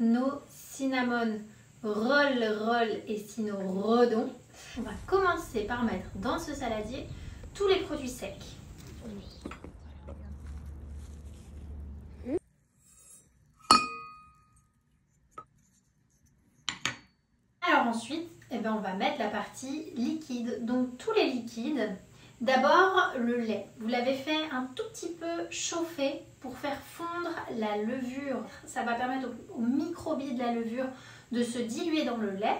nos cinnamon roll et cynorhodon. On va commencer par mettre dans ce saladier tous les produits secs. Alors ensuite, on va mettre la partie liquide, donc tous les liquides. D'abord le lait, vous l'avez fait un tout petit peu chauffer pour faire fondre la levure. Ça va permettre aux microbilles de la levure de se diluer dans le lait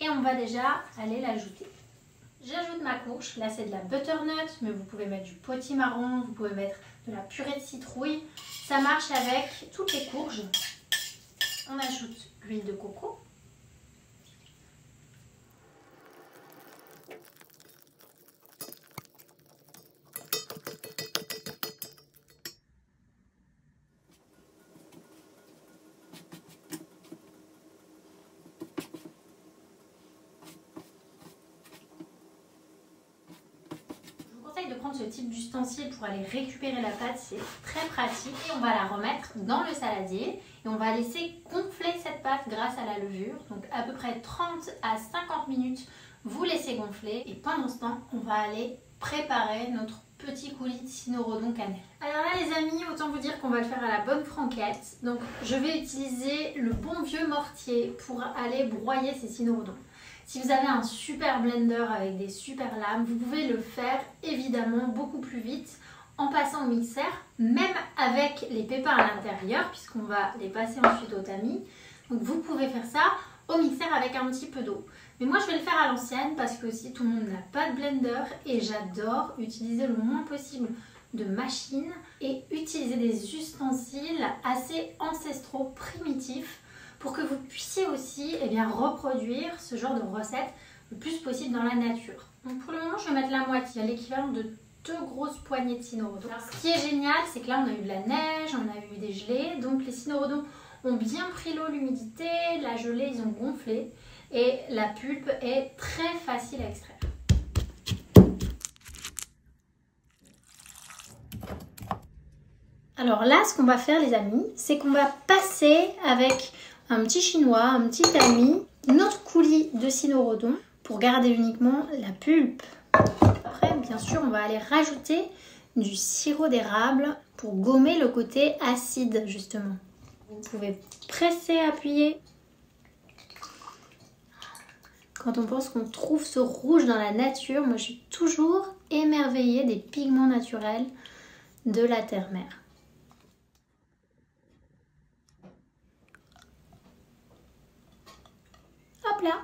et on va déjà aller l'ajouter. J'ajoute ma courge, là c'est de la butternut, mais vous pouvez mettre du potimarron, vous pouvez mettre de la purée de citrouille. Ça marche avec toutes les courges. On ajoute l'huile de coco. De prendre ce type d'ustensile pour aller récupérer la pâte, c'est très pratique. Et on va la remettre dans le saladier et on va laisser gonfler cette pâte grâce à la levure. Donc à peu près 30 à 50 minutes, vous laissez gonfler et pendant ce temps, on va aller préparer notre petit coulis de cynorhodon cannelle. Alors là les amis, autant vous dire qu'on va le faire à la bonne franquette. Donc je vais utiliser le bon vieux mortier pour aller broyer ces cynorhodons. Si vous avez un super blender avec des super lames, vous pouvez le faire évidemment beaucoup plus vite en passant au mixeur, même avec les pépins à l'intérieur, puisqu'on va les passer ensuite au tamis. Donc vous pouvez faire ça au mixeur avec un petit peu d'eau. Mais moi je vais le faire à l'ancienne parce que aussi tout le monde n'a pas de blender et j'adore utiliser le moins possible de machines et utiliser des ustensiles assez ancestraux, primitifs, pour que vous puissiez aussi reproduire ce genre de recette le plus possible dans la nature. Donc pour le moment, je vais mettre la moitié, l'équivalent de 2 grosses poignées de cynorhodon. Alors ce qui est génial, c'est que là on a eu de la neige, on a eu des gelées, donc les cynorhodons ont bien pris l'eau, l'humidité, la gelée, ils ont gonflé et la pulpe est très facile à extraire. Alors là, ce qu'on va faire les amis, c'est qu'on va passer avec un petit chinois, un petit tamis, notre coulis de cynorhodon pour garder uniquement la pulpe. Après, bien sûr, on va aller rajouter du sirop d'érable pour gommer le côté acide, justement. Vous pouvez presser, appuyer. Quand on pense qu'on trouve ce rouge dans la nature, moi je suis toujours émerveillée des pigments naturels de la terre-mère. Hop là!